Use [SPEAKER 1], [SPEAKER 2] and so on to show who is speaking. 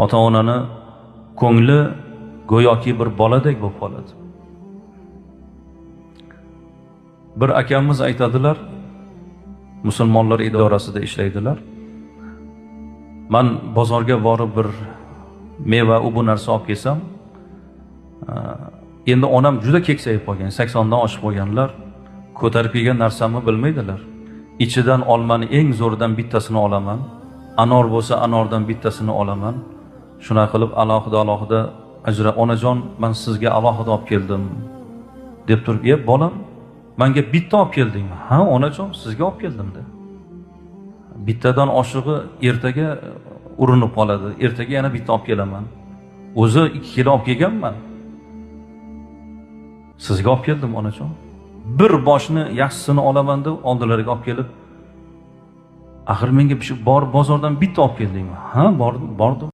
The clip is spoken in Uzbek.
[SPEAKER 1] Ota-onani ko'ngli go'yoki bir boladek bo'lib qoladi. Bir akamiz aytadilar, musulmonlar idorasida ishlaydilar. Men bozorga borib bir meva bu narsa olib kelsam, endi onam juda keksayib qolgan, 80 dan oshib qolganlar. Ko'tarib kelgan narsamni bilmaydilar. İçidan olmani eng zo'ridan bittasini olaman. Anor bo'lsa anordan bittasini olaman. Shuna qilib alohida ajra onajon, men sizga alohida olib keldim deb turib, bolam, menga bitta olib keldingmi? Ha, onajon, sizga olib keldim dedi. Bittadan oshig'i ertaga urinib qoladi. Ertaga yana bitta olib kelaman. O'zi 2 kilo olib kelganman. Sizga olib keldim onajon. Bir boshni yaxshisini olaman deb oldilariga olib kelib, axir menga bor bozordan bitta olib keldingmi? Ha, bordim.